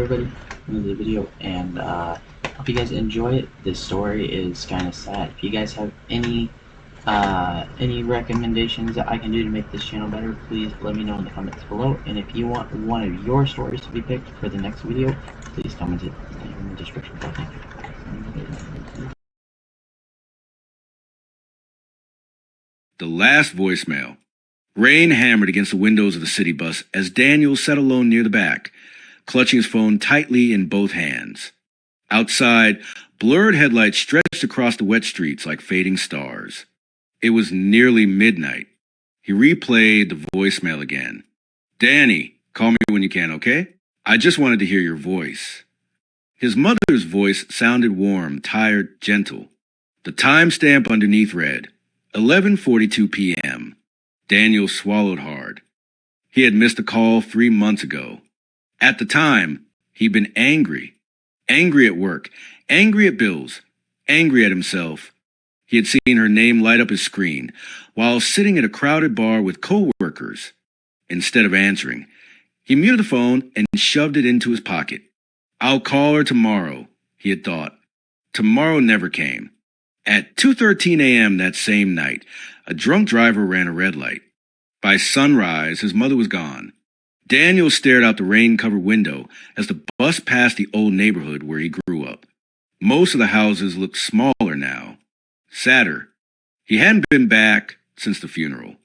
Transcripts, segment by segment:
everybody into the video, and hope you guys enjoy it. This story is kind of sad. If you guys have any recommendations that I can do to make this channel better, please let me know in the comments below. And if you want one of your stories to be picked for the next video, please comment it in the description below. The last voicemail. Rain hammered against the windows of the city bus as Daniel sat alone near the back, clutching his phone tightly in both hands. Outside, blurred headlights stretched across the wet streets like fading stars. It was nearly midnight. He replayed the voicemail again. "Danny, call me when you can, okay? I just wanted to hear your voice." His mother's voice sounded warm, tired, gentle. The timestamp underneath read, 11:42 p.m. Daniel swallowed hard. He had missed a call 3 months ago. At the time, he'd been angry. Angry at work, angry at bills, angry at himself. He had seen her name light up his screen while sitting at a crowded bar with co-workers. Instead of answering, he muted the phone and shoved it into his pocket. "I'll call her tomorrow," he had thought. Tomorrow never came. At 2:13 a.m. that same night, a drunk driver ran a red light. By sunrise, his mother was gone. Daniel stared out the rain-covered window as the bus passed the old neighborhood where he grew up. Most of the houses looked smaller now, sadder. He hadn't been back since the funeral.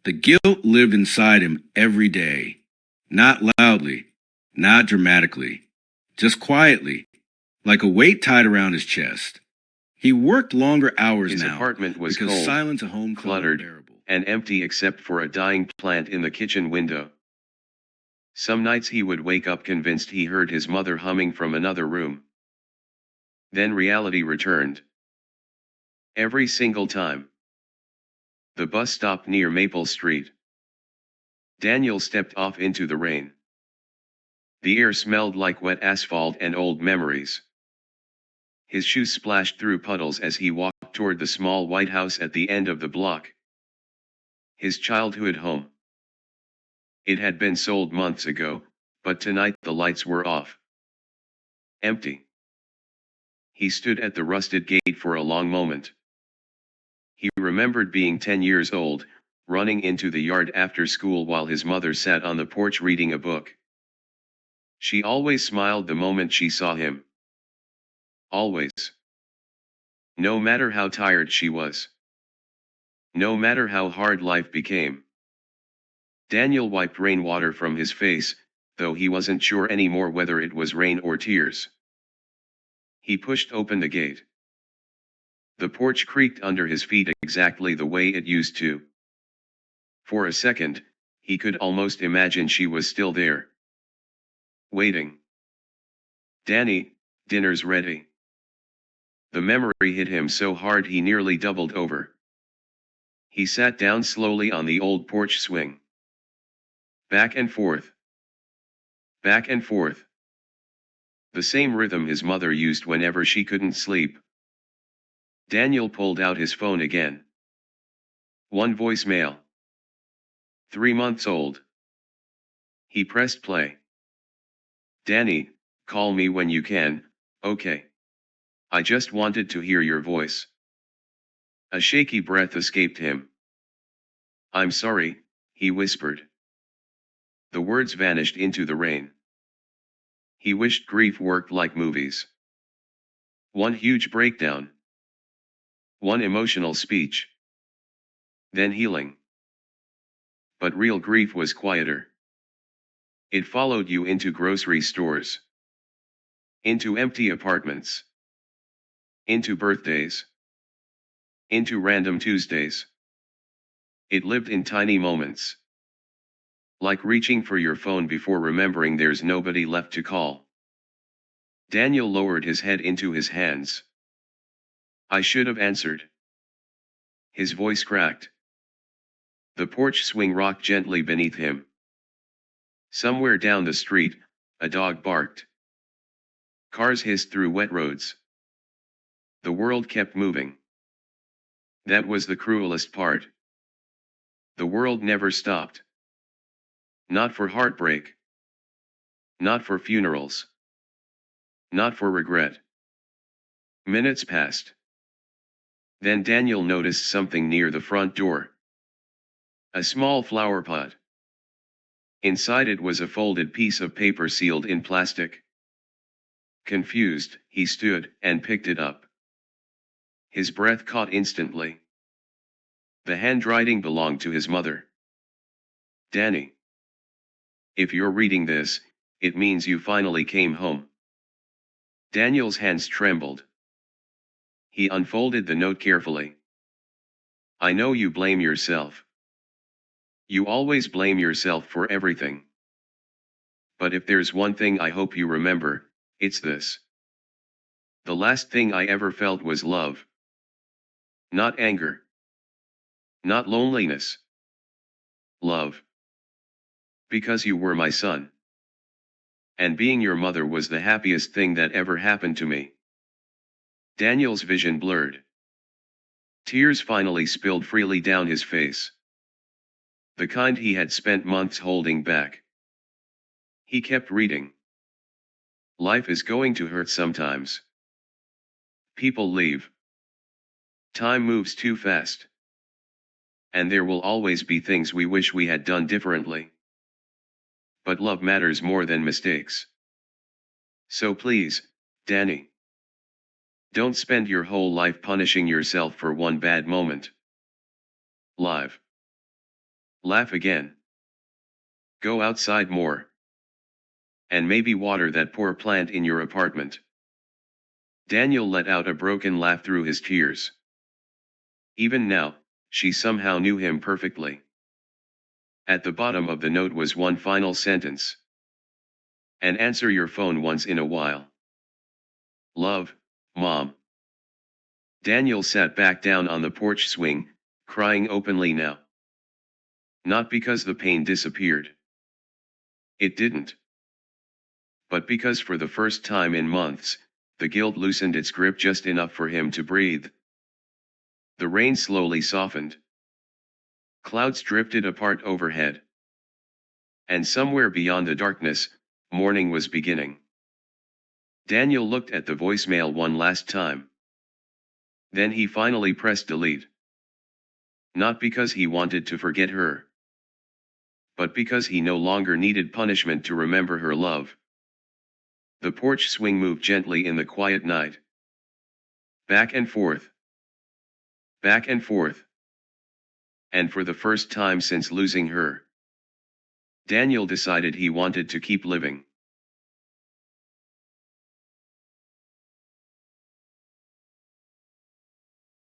The guilt lived inside him every day. Not loudly, not dramatically, just quietly, like a weight tied around his chest. He worked longer hours His now apartment was because cold, silence at home cluttered, unbearable. and empty except for a dying plant in the kitchen window. Some nights he would wake up convinced he heard his mother humming from another room. Then reality returned. Every single time. The bus stopped near Maple Street. Daniel stepped off into the rain. The air smelled like wet asphalt and old memories. His shoes splashed through puddles as he walked toward the small white house at the end of the block. His childhood home. It had been sold months ago, but tonight the lights were off. Empty. He stood at the rusted gate for a long moment. He remembered being 10 years old, running into the yard after school while his mother sat on the porch reading a book. She always smiled the moment she saw him. Always. No matter how tired she was. No matter how hard life became. Daniel wiped rainwater from his face, though he wasn't sure anymore whether it was rain or tears. He pushed open the gate. The porch creaked under his feet exactly the way it used to. For a second, he could almost imagine she was still there. Waiting. "Danny, dinner's ready." The memory hit him so hard he nearly doubled over. He sat down slowly on the old porch swing. Back and forth. Back and forth. The same rhythm his mother used whenever she couldn't sleep. Daniel pulled out his phone again. One voicemail. 3 months old. He pressed play. "Danny, call me when you can, okay? I just wanted to hear your voice." A shaky breath escaped him. "I'm sorry," he whispered. The words vanished into the rain. He wished grief worked like movies. One huge breakdown. One emotional speech. Then healing. But real grief was quieter. It followed you into grocery stores. Into empty apartments. Into birthdays. Into random Tuesdays. It lived in tiny moments. Like reaching for your phone before remembering there's nobody left to call. Daniel lowered his head into his hands. "I should have answered." His voice cracked. The porch swing rocked gently beneath him. Somewhere down the street, a dog barked. Cars hissed through wet roads. The world kept moving. That was the cruelest part. The world never stopped. Not for heartbreak. Not for funerals. not for regret. Minutes passed. Then Daniel noticed something near the front door. A small flower pot. Inside it was a folded piece of paper sealed in plastic. Confused, he stood and picked it up. His breath caught instantly. The handwriting belonged to his mother. Danny. If you're reading this, it means you finally came home. Daniel's hands trembled. He unfolded the note carefully. I know you blame yourself. You always blame yourself for everything. But if there's one thing I hope you remember, it's this. The last thing I ever felt was love. Not anger. Not loneliness. Love. Because you were my son. And being your mother was the happiest thing that ever happened to me. Daniel's vision blurred. Tears finally spilled freely down his face. The kind he had spent months holding back. He kept reading. Life is going to hurt sometimes. People leave. Time moves too fast. And there will always be things we wish we had done differently. But love matters more than mistakes. So please, Danny. Don't spend your whole life punishing yourself for one bad moment. Live. Laugh again. Go outside more. And maybe water that poor plant in your apartment. Daniel let out a broken laugh through his tears. Even now, she somehow knew him perfectly. At the bottom of the note was one final sentence. And answer your phone once in a while. Love, Mom. Daniel sat back down on the porch swing, crying openly now. Not because the pain disappeared. It didn't. But because for the first time in months, the guilt loosened its grip just enough for him to breathe. The rain slowly softened. Clouds drifted apart overhead. And somewhere beyond the darkness, morning was beginning. Daniel looked at the voicemail one last time. Then he finally pressed delete. Not because he wanted to forget her. But because he no longer needed punishment to remember her love. The porch swing moved gently in the quiet night. Back and forth. Back and forth. And for the first time since losing her, Daniel decided he wanted to keep living.